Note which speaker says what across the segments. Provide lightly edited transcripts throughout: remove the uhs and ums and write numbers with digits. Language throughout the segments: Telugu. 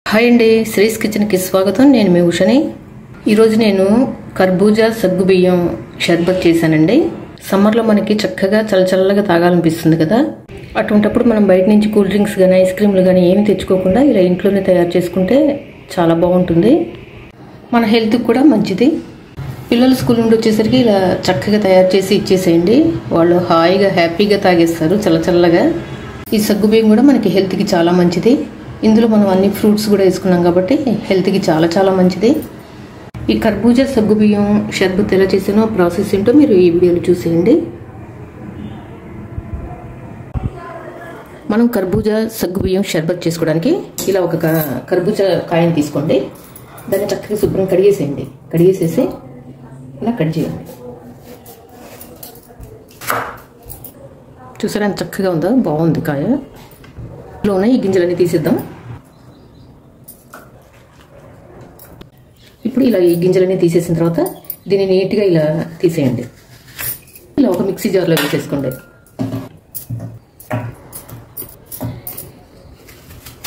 Speaker 1: హాయ్ అండి, శ్రీస్ కిచెన్కి స్వాగతం. నేను మీ ఉషని. ఈరోజు నేను కర్బూజా సగ్గుబియ్యం షర్బత్ చేశానండి. సమ్మర్లో మనకి చక్కగా చల్లగా తాగాలనిపిస్తుంది కదా. అటువంటప్పుడు మనం బయట నుంచి కూల్ డ్రింక్స్ కానీ ఐస్ క్రీమ్లు కానీ ఏమి తెచ్చుకోకుండా ఇలా ఇంట్లోనే తయారు చేసుకుంటే చాలా బాగుంటుంది. మన హెల్త్కి కూడా మంచిది. పిల్లలు స్కూల్ నుండి వచ్చేసరికి ఇలా చక్కగా తయారు చేసి ఇచ్చేసేయండి. వాళ్ళు హాయిగా హ్యాపీగా తాగేస్తారు చల్లగా. ఈ సగ్గుబియ్యం కూడా మనకి హెల్త్కి చాలా మంచిది. ఇందులో మనం అన్ని ఫ్రూట్స్ కూడా వేసుకున్నాం కాబట్టి హెల్త్కి చాలా మంచిది. ఈ కర్బూజా సగ్గుబియ్యం షర్బత్ ఎలా చేసానో ప్రాసెస్ ఏంటో మీరు ఈ వీడియోలో చూసేయండి. మనం కర్బూజా సగ్గుబియ్యం షర్బత్ చేసుకోవడానికి ఇలా ఒక కర్బూజా కాయని తీసుకోండి. దాన్ని చక్కగా శుభ్రం కడిగేసేయండి. కడిగేసేసి ఇలా కట్ చేయండి. చూసారా ఎంత చక్కగా ఉందో, బాగుంది కాయ. లోనే ఈ గింజలన్నీ తీసేద్దాం. ఇప్పుడు ఇలా ఈ గిన్నెలన్నీ తీసేసిన తర్వాత దీన్ని నీట్గా ఇలా తీసేయండి. ఇలా ఒక మిక్సీ జార్లో వేసేసుకోండి.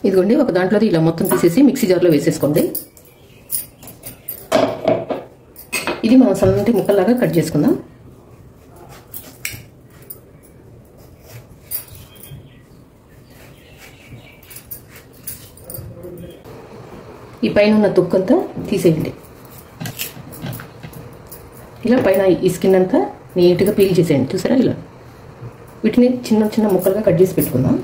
Speaker 1: ఇదిగోండి, ఒక దాంట్లో ఇలా మొత్తం తీసేసి మిక్సీ జార్లో వేసేసుకోండి. ఇది మనం సన్నటి ముక్కలాగా కట్ చేసుకుందాం. ఈ పైన ఉన్న తొక్కంతా తీసేయండి. ఇలా పైన ఈ స్కిన్ అంతా నీట్గా పీల్ చేసేయండి. చూసారా, ఇలా వీటిని చిన్న ముక్కలుగా కట్ చేసి పెట్టుకుందాం.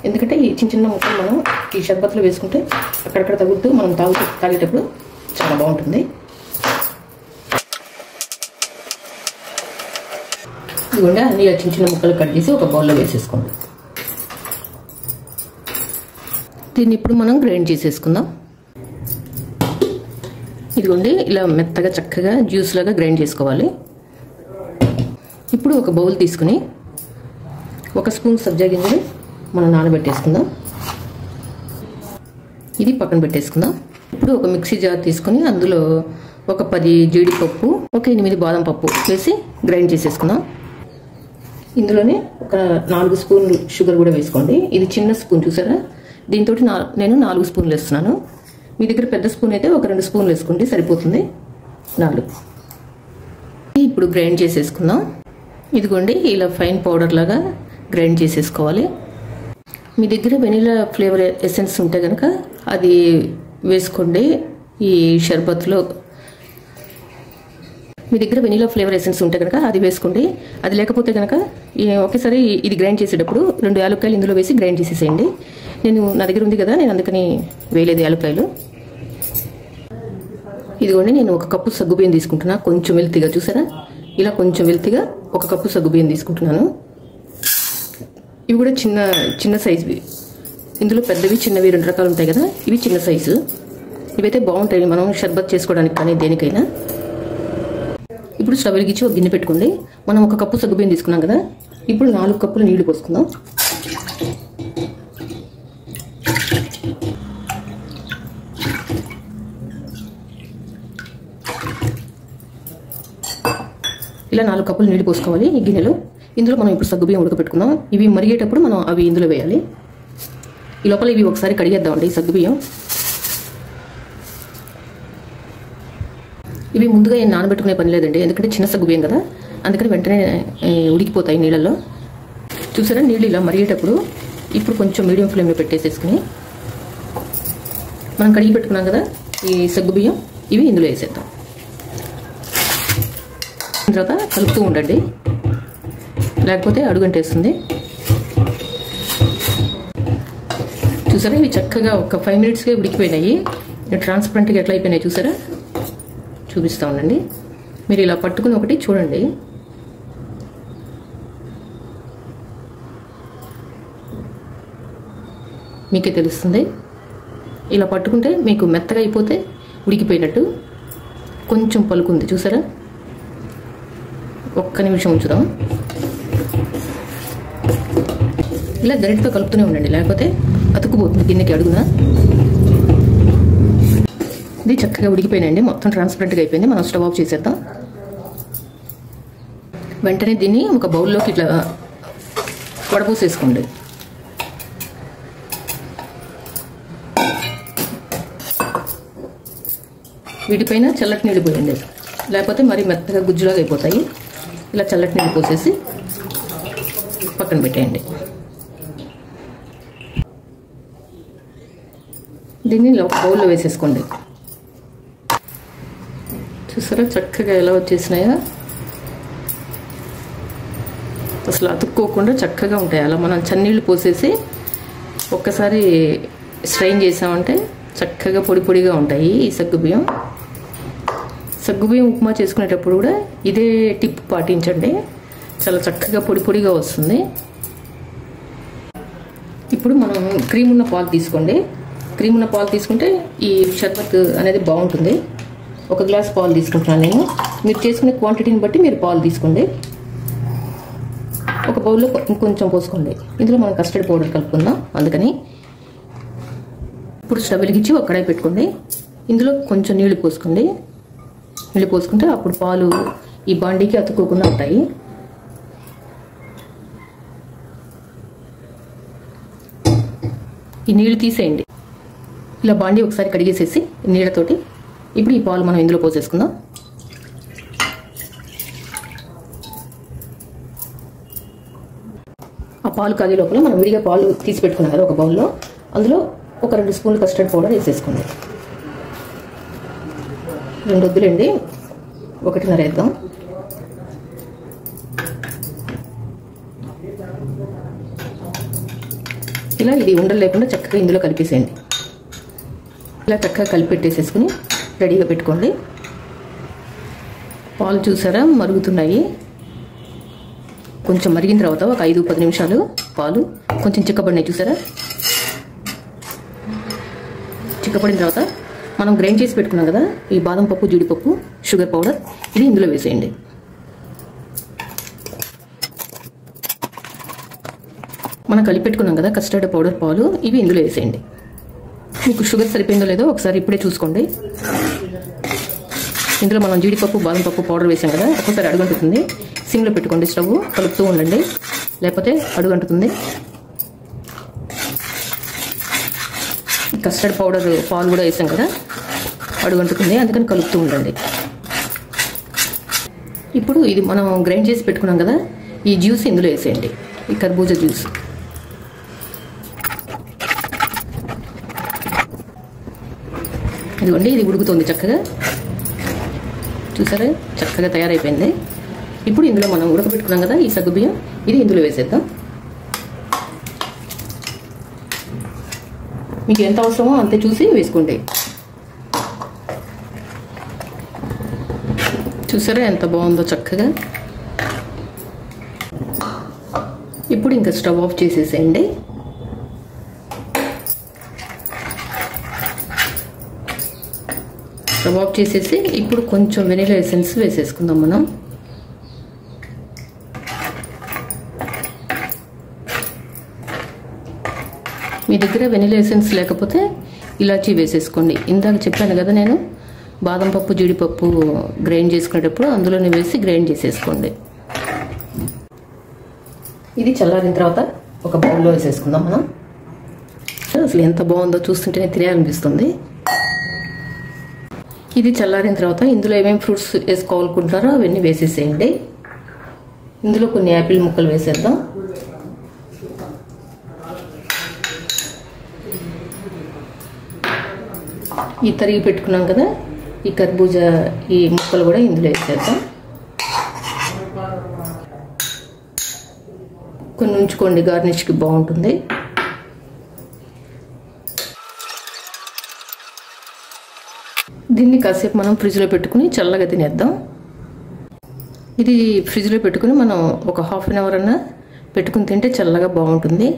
Speaker 1: ఎందుకంటే ఈ చిన్న ముక్కలు మనం ఈ షర్బత్లో వేసుకుంటే అక్కడక్కడ తగులుతూ మనం తాగేటప్పుడు చాలా బాగుంటుంది. ఇదిగోండి, అన్ని చిన్న ముక్కలు కట్ చేసి ఒక బౌల్లో వేసేసుకోండి. దీన్ని ఇప్పుడు మనం గ్రైండ్ చేసేసుకుందాం. ఇదిగోండి, ఇలా మెత్తగా చక్కగా జ్యూస్ లాగా గ్రైండ్ చేసుకోవాలి. ఇప్పుడు ఒక బౌల్ తీసుకుని 1 స్పూన్ సబ్జా గింజలు మనం నానబెట్టేసుకుందాం. ఇది పక్కన పెట్టేసుకుందాం. ఇప్పుడు ఒక మిక్సీ జార్ తీసుకుని అందులో ఒక 10 జీడిపప్పు, ఒక 8 బాదం పప్పు వేసి గ్రైండ్ చేసేసుకుందాం. ఇందులోనే ఒక 4 స్పూన్లు షుగర్ కూడా వేసుకోండి. ఇది చిన్న స్పూన్ చూసారా, దీంతో నేను 4 స్పూన్లు వేస్తున్నాను. మీ దగ్గర పెద్ద స్పూన్ అయితే ఒక 2 స్పూన్లు వేసుకోండి, సరిపోతుంది. 4. ఇప్పుడు గ్రైండ్ చేసేసుకుందాం. ఇదిగోండి, ఇలా ఫైన్ పౌడర్ లాగా గ్రైండ్ చేసేసుకోవాలి. మీ దగ్గర వెనిలా ఫ్లేవర్ ఎసెన్స్ ఉంటే కనుక అది వేసుకోండి. ఈ షర్బత్లో మీ దగ్గర వెనిలా ఫ్లేవర్ ఎసెన్స్ ఉంటే కనుక అది వేసుకోండి. అది లేకపోతే కనుక ఒకేసారి ఇది గ్రైండ్ చేసేటప్పుడు 2 యాలక్కాయలు ఇందులో వేసి గ్రైండ్ చేసేసేయండి. నా దగ్గర ఉంది కదా, నేను అందుకని వేయలేదు యాలక్కాయలు. ఇదిగోండి, నేను 1 కప్పు సగ్గుబియ్యం తీసుకుంటున్నా. కొంచెం వెల్తిగా చూసారా, ఇలా కొంచెం వెల్తిగా 1 కప్పు సగ్గుబియ్యం తీసుకుంటున్నాను. ఇవి కూడా చిన్న సైజువి. ఇందులో పెద్దవి చిన్నవి 2 రకాలు ఉంటాయి కదా, ఇవి చిన్న సైజు. ఇవైతే బాగుంటాయి మనం షర్బత్ చేసుకోవడానికి కానీ దేనికైనా. ఇప్పుడు స్టవ్ వెలిగించి ఒక గిన్నె పెట్టుకోండి. మనం 1 కప్పు సగ్గుబియ్యం తీసుకున్నాం కదా, ఇప్పుడు 4 కప్పులు నీళ్లు పోసుకుందాం. ఇలా 4 కప్పులు నీళ్లు పోసుకోవాలి ఈ గిన్నెలో. ఇందులో మనం ఇప్పుడు సగ్గుబియ్యం ఉడకపెట్టుకుందాం. ఇవి మరిగేటప్పుడు మనం అవి ఇందులో వేయాలి. ఈ లోపల ఇవి ఒకసారి కడిగేద్దామండి. సగ్గుబియ్యం ఇవి ముందుగా ఏం నానబెట్టుకునే పని లేదండి, ఎందుకంటే చిన్న సగ్గుబియ్యం కదా, అందుకని వెంటనే ఉడికిపోతాయి నీళ్ళల్లో. చూసారా, నీళ్ళు ఇలా మరిగేటప్పుడు ఇప్పుడు కొంచెం మీడియం ఫ్లేమ్లో పెట్టేసేసుకుని మనం కడిగి పెట్టుకున్నాం కదా ఈ సగ్గుబియ్యం, ఇవి ఇందులో వేసేద్దాం. తర్వాత కలుపుతూ ఉండండి, లేకపోతే అడుగంటేస్తుంది. చూసారా, ఇవి చక్కగా ఒక 5 మినిట్స్కే ఉడికిపోయినాయి. ట్రాన్స్పరెంట్గా ఎట్లా అయిపోయినాయి చూసారా, చూపిస్తా ఉండండి. మీరు ఇలా పట్టుకుని ఒకటి చూడండి. మీకే తెలుస్తుంది. ఇలా పట్టుకుంటే మీకు మెత్తగా అయిపోతే ఉడికిపోయినట్టు. కొంచెం పలుకుంది చూసారా. 1 నిమిషం ఉంచుదాం. ఇలా గరిటతో కలుపుతూనే ఉండండి, లేకపోతే అతుక్కుపోతుంది గిన్నెకి అడుగున. ఇది చక్కగా ఉడికిపోయినండి, మొత్తం ట్రాన్స్పరెంట్గా అయిపోయింది. మనం స్టవ్ ఆఫ్ చేసేద్దాం. వెంటనే దీన్ని ఒక బౌల్లోకి ఇట్లా వడపోసేసుకోండి. వీటిపైన చల్లటి నీళ్ళు పోయండి, లేకపోతే మరి మెత్తగా గుజ్జులాగా అయిపోతాయి. ఇలా చల్లటి నీళ్ళు పోసేసి పక్కన పెట్టేయండి. దీన్ని ఒక బౌల్లో వేసేసుకోండి. చూసారా చక్కగా ఎలా వచ్చేసినాయో, అసలు అతుక్కోకుండా చక్కగా ఉంటాయి. అలా మనం చన్నీళ్ళు పోసేసి ఒక్కసారి స్ట్రెయిన్ చేసామంటే చక్కగా పొడి పొడిగా ఉంటాయి ఈ సగ్గుబియ్యం. సగ్గుబియ్యం ఉప్మా చేసుకునేటప్పుడు కూడా ఇదే టిప్ పాటించండి, చాలా చక్కగా పొడి పొడిగా వస్తుంది. ఇప్పుడు మనం క్రీమ్ ఉన్న పాలు తీసుకోండి. క్రీమ్ ఉన్న పాలు తీసుకుంటే ఈ షర్బత్ అనేది బాగుంటుంది. 1 గ్లాస్ పాలు తీసుకుంటున్నాను నేను. మీరు చేసుకునే క్వాంటిటీని బట్టి మీరు పాలు తీసుకోండి. ఒక బౌల్లో ఇంకొంచెం పోసుకోండి. ఇందులో మనం కస్టర్డ్ పౌడర్ కలుపుకుందాం. అందుకని ఇప్పుడు స్టవ్ వెలిగించి ఒక కడాయి పెట్టుకోండి. ఇందులో కొంచెం నీళ్లు పోసుకోండి. నీళ్ళు పోసుకుంటే అప్పుడు పాలు ఈ బాండీకి అతుక్కోకుండా ఉంటాయి. ఈ నీళ్లు తీసేయండి. ఇలా బాండీ ఒకసారి కడిగేసేసి నీళ్ళతోటి ఇప్పుడు ఈ పాలు మనం ఇందులో పోసేసుకుందాం. ఆ పాలు కాగే లోపల మనం విడిగా పాలు తీసి పెట్టుకున్నాం కదా ఒక బౌల్లో, అందులో ఒక 2 స్పూన్లు కస్టర్డ్ పౌడర్ వేసేసుకోండి. 2 వద్దులేండి, 1.5 వేద్దాం. ఇలా ఇది ఉండలు లేకుండా చక్కగా ఇందులో కలిపేసేయండి. ఇలా చక్కగా కలిపి పెట్టేసేసుకుని రెడీగా పెట్టుకోండి. పాలు చూసారా మరుగుతున్నాయి. కొంచెం మరిగిన తర్వాత ఒక 5-10 నిమిషాలు పాలు కొంచెం చిక్కబడినాయి. చూసారా, చిక్కబడిన తర్వాత మనం గ్రైండ్ చేసి పెట్టుకున్నాం కదా ఈ బాదం పప్పు, జీడిపప్పు, షుగర్ పౌడర్, ఇది ఇందులో వేసేయండి. మనం కలిపి పెట్టుకున్నాం కదా కస్టర్డ్ పౌడర్ పాలు, ఇవి ఇందులో వేసేయండి. మీకు షుగర్ సరిపోయిందో లేదో ఒకసారి ఇప్పుడే చూసుకోండి. ఇందులో మనం జీడిపప్పు, బాదం పప్పు పౌడర్ వేసాం కదా, ఒక్కసారి అడుగంటుతుంది. సిమ్లో పెట్టుకోండి, స్టవ్ కలుపుతూ ఉండండి, లేకపోతే అడుగంటుతుంది. కస్టర్డ్ పౌడర్ పాలు కూడా వేసాం కదా, అడుగంటుతుంది, అందుకని కలుపుతూ ఉండండి. ఇప్పుడు ఇది మనం గ్రైండ్ చేసి పెట్టుకున్నాం కదా ఈ జ్యూస్ ఇందులో వేసేయండి, ఈ కర్బూజా జ్యూస్. ఇదిగోండి, ఇది ఉడుకుతుంది చక్కగా. చూసారా చక్కగా తయారైపోయింది. ఇప్పుడు ఇందులో మనం ఉడకబెట్టుకున్నాం కదా ఈ సగ్గుబియ్యం, ఇది ఇందులో వేసేద్దాం. మీకు ఎంత అవసరమో అంతే చూసి వేసుకోండి. చూసారా ఎంత బాగుందో చక్కగా. ఇప్పుడు ఇంకా స్టవ్ ఆఫ్ చేసేసేయండి. స్టవ్ ఆఫ్ చేసేసి ఇప్పుడు కొంచెం వెనిలా ఎసెన్స్ వేసేసుకుందాం మనం. మీ దగ్గర వెనిలా ఎసెన్స్ లేకపోతే ఇలాచీ వేసేసుకోండి. ఇందాక చెప్పాను కదా నేను బాదం పప్పు, జీడిపప్పు గ్రైండ్ చేసుకునేటప్పుడు అందులోనే వేసి గ్రైండ్ చేసేసుకోండి. ఇది చల్లారిన తర్వాత ఒక బౌల్లో వేసేసుకుందాం మనం. అసలు ఎంత బాగుందో చూస్తుంటేనే తినేయాలనిపిస్తుంది. ఇది చల్లారిన తర్వాత ఇందులో ఏమేమి ఫ్రూట్స్ వేసుకోవాలనుకుంటున్నారో అవన్నీ వేసేసేయండి. ఇందులో కొన్ని యాపిల్ ముక్కలు వేసేద్దాం. ఈ తరిగి పెట్టుకున్నాం కదా ఈ కర్బూజా ఈ ముక్కలు కూడా ఇందులో వేసేద్దాం. కొన్ని ఉంచుకోండి, గార్నిష్కి బాగుంటుంది. దీన్ని కాసేపు మనం ఫ్రిడ్జ్లో పెట్టుకుని చల్లగా తినేద్దాం. ఇది ఫ్రిడ్జ్లో పెట్టుకుని మనం ఒక ½ అన్ అవర్ అన్నా పెట్టుకుని తింటే చల్లగా బాగుంటుంది.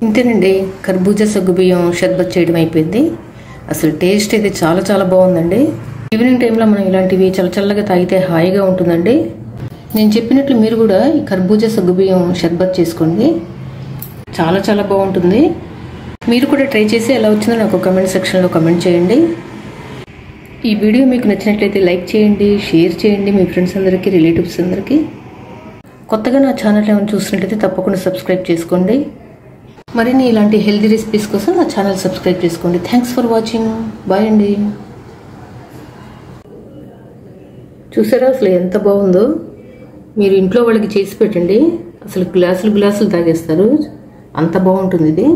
Speaker 1: ఇంతేనండి, కర్బూజా సగ్గుబియ్యం షర్బత్ చేయడం అయిపోయింది. అసలు టేస్ట్ అయితే చాలా చాలా బాగుందండి. ఈవినింగ్ టైంలో మనం ఇలాంటివి చల్లచల్లగా తాగితే హాయిగా ఉంటుందండి. నేను చెప్పినట్లు మీరు కూడా ఈ కర్బూజా సగ్గుబియ్యం షర్బత్ చేసుకోండి, చాలా చాలా బాగుంటుంది. మీరు కూడా ట్రై చేసి ఎలా వచ్చిందో నాకు కమెంట్ సెక్షన్లో కమెంట్ చేయండి. ఈ వీడియో మీకు నచ్చినట్లయితే లైక్ చేయండి, షేర్ చేయండి మీ ఫ్రెండ్స్ అందరికీ, రిలేటివ్స్ అందరికీ. కొత్తగా నా ఛానల్ ఏమైనా చూసినట్లయితే తప్పకుండా సబ్స్క్రైబ్ చేసుకోండి. మరిన్ని ఇలాంటి హెల్తీ రెసిపీస్ కోసం నా ఛానల్ సబ్స్క్రైబ్ చేసుకోండి. Thanks for watching. బాయ్ అండి. చూసారా అసలు ఎంత బాగుందో? మీరు ఇంట్లో వాళ్ళకి చేసి పెట్టండి, అసలు గ్లాసులు తాగేస్తారు. అంత బాగుంటుంది ఇది.